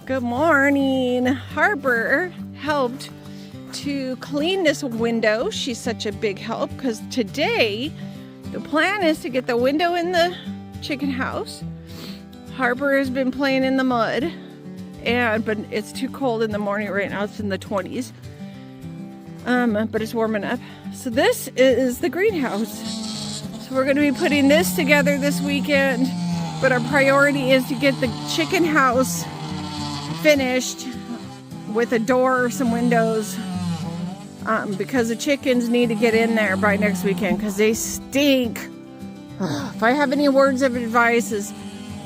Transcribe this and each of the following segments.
Good morning. Harper helped to clean this window. She's such a big help because today the plan is to get the window in the chicken house. Harper has been playing in the mud, but it's too cold in the morning right now. It's in the 20s. But it's warming up. So this is the greenhouse. So we're going to be putting this together this weekend, but our priority is to get the chicken house finished with a door or some windows, because the chickens need to get in there by next weekend because they stink. If I have any words of advice, is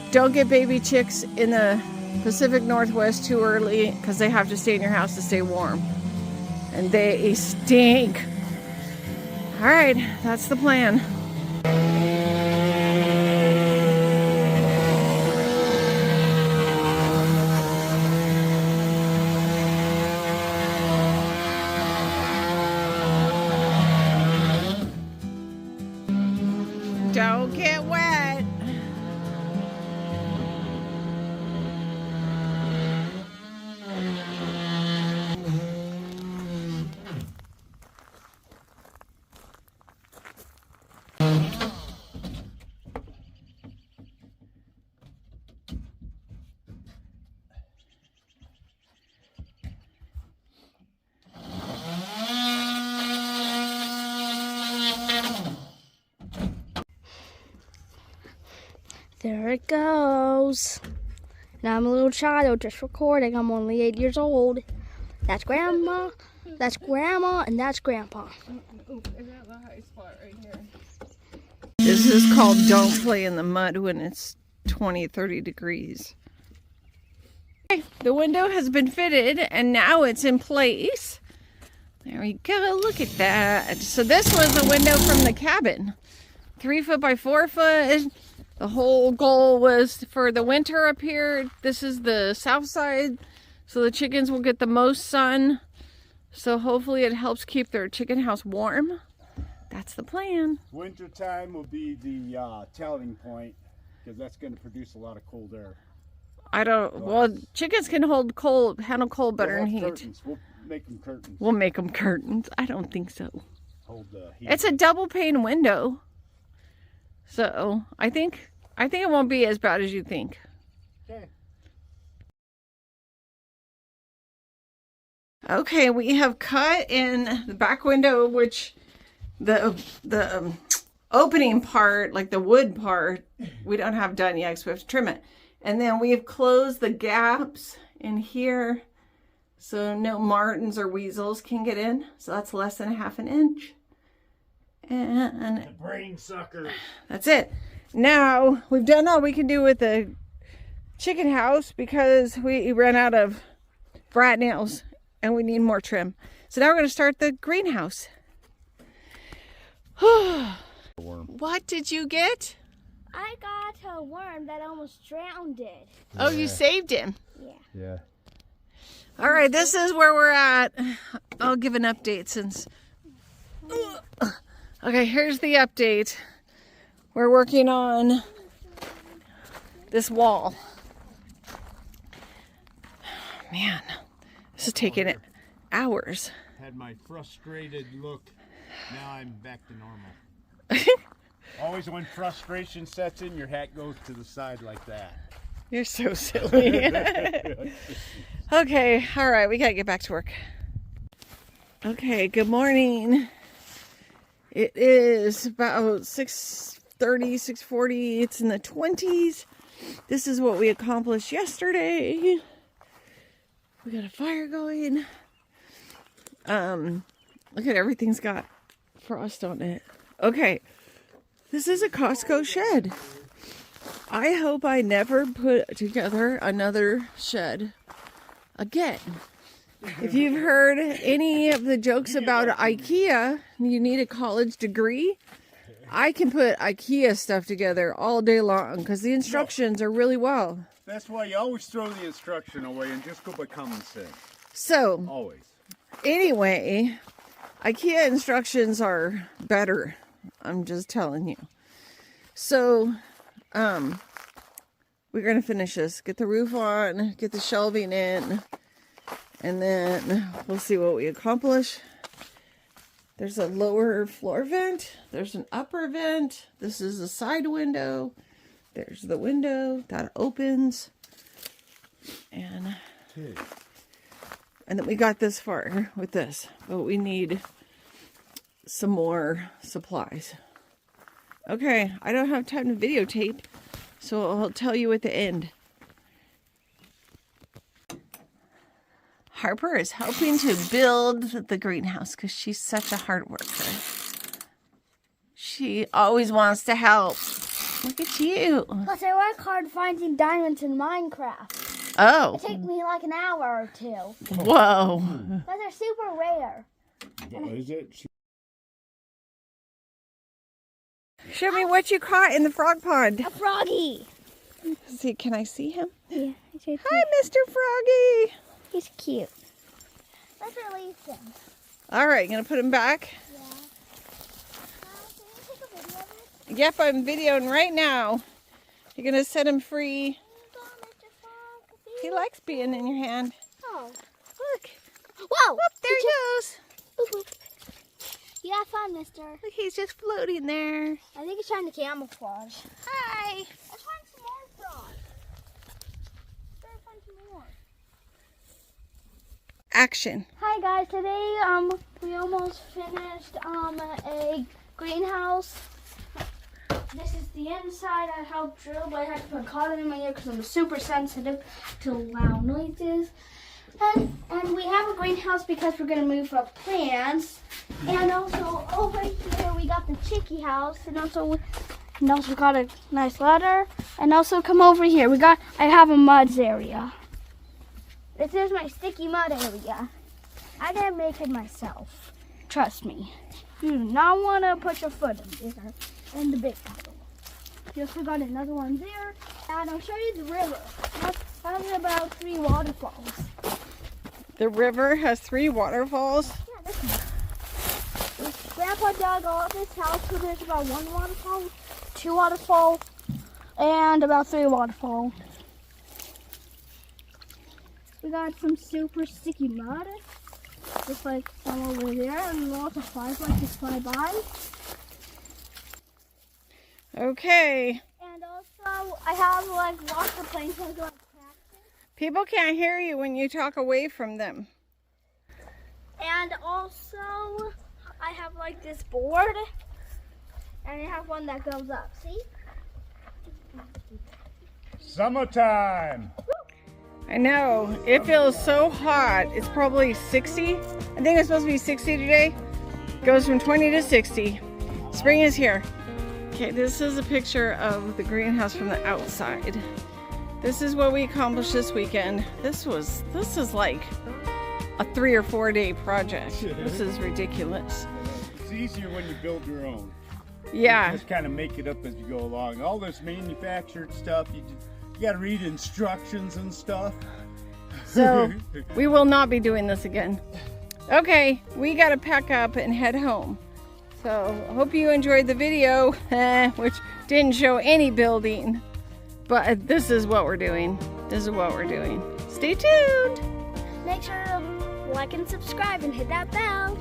don't get baby chicks in the Pacific Northwest too early because they have to stay in your house to stay warm, and they stink. All right, that's the plan. Don't get wet. There it goes. Now I'm a little child just recording. I'm only 8 years old. That's Grandma, and that's Grandpa. Oh, is that the high spot right here? This is called don't play in the mud when it's 20, 30 degrees. Okay, the window has been fitted and now it's in place. There we go, look at that. So this was the window from the cabin. 3 foot by 4 foot. The whole goal was for the winter up here. This is the south side, so the chickens will get the most sun. So hopefully it helps keep their chicken house warm. That's the plan. Winter time will be the telling point because that's going to produce a lot of cold air. Well, chickens can handle cold better than heat. Curtains. We'll make them curtains. We'll make them curtains. I don't think so. Hold the heat. It's a double pane window. So I think it won't be as bad as you think. Okay. Okay, we have cut in the back window, which the opening part, like the wood part, we don't have done yet, so we have to trim it. And then we've closed the gaps in here so no martins or weasels can get in. So that's less than 1/2 inch. And the brain sucker. That's it. Now we've done all we can do with the chicken house because we ran out of brat nails and we need more trim. So now we're going to start the greenhouse. What did you get? I got a worm that almost drowned it. Oh, you saved him. Yeah. All right, this is where we're at. I'll give an update since... Okay, here's the update. We're working on this wall. Man, this is taking hours. Had my frustrated look. Now I'm back to normal. Always when frustration sets in, your hat goes to the side like that. You're so silly. Okay, all right, we gotta get back to work. Okay, good morning. It is about 6:30, 6:40. It's in the 20s. This is what we accomplished yesterday. We got a fire going. Look at everything's got frost on it. Okay, this is a Costco shed. I hope I never put together another shed again. If you've heard any of the jokes about IKEA, you need a college degree. I can put IKEA stuff together all day long because the instructions are really well. That's why you always throw the instruction away and just go by common sense. So, Always. Anyway, IKEA instructions are better. I'm just telling you. So, we're gonna finish this. Get the roof on, get the shelving in, and then we'll see what we accomplish. There's a lower floor vent. There's an upper vent. This is a side window. There's the window that opens. And then we got this far with this, but we need some more supplies. Okay, I don't have time to videotape, so I'll tell you at the end. Harper is helping to build the greenhouse because she's such a hard worker. She always wants to help. Look at you. Plus, I work hard finding diamonds in Minecraft. Oh. It takes me like an hour or two. Whoa. But they're super rare. Is it? Show me what you caught in the frog pond. A froggy. See, can I see him? Yeah. Hi, Mr. Froggy. He's cute. Let's release him. All right, gonna put him back? Yeah. Can you take a video of it? Yep, I'm videoing right now. You're gonna set him free. He likes being in your hand. Oh. Look. Whoa! Whoop, there he goes. You have fun, mister. Look, he's just floating there. I think he's trying to camouflage. Hi. Let's find some more frogs. Better find some more. Action. Hi guys, today we almost finished a greenhouse. This is the inside. I helped drill, but I had to put cotton in my ear because I'm super sensitive to loud noises. And we have a greenhouse because we're gonna move up plants. And also over here we got the chickie house, and also got a nice ladder. And also come over here. I have a mud area. This is my sticky mud area. I didn't make it myself. Trust me. You do not want to put your foot in there. In the big puddle. Just forgot another one there. And I'll show you the river. That's about 3 waterfalls. The river has 3 waterfalls. Yeah, this one. Grandpa dug all this house, so there's about 1 waterfall, 2 waterfall, and about 3 waterfall. We got some super sticky mud, just like some over there, and lots of fireflies just fly by. Okay. And also, I have like lots of planes like cactus. People can't hear you when you talk away from them. And also, I have like this board, and I have one that goes up. See? Summertime. I know. It feels so hot. It's probably 60. I think it's supposed to be 60 today. Goes from 20 to 60. Spring is here. Okay, this is a picture of the greenhouse from the outside. This is what we accomplished this weekend. This is like a 3 or 4 day project. This is ridiculous. It's easier when you build your own. Yeah. You just kind of make it up as you go along. All this manufactured stuff, you got to read instructions and stuff. So we will not be doing this again. Okay, we got to pack up and head home. So I hope you enjoyed the video, which didn't show any building. But this is what we're doing. This is what we're doing. Stay tuned. Make sure to like and subscribe and hit that bell.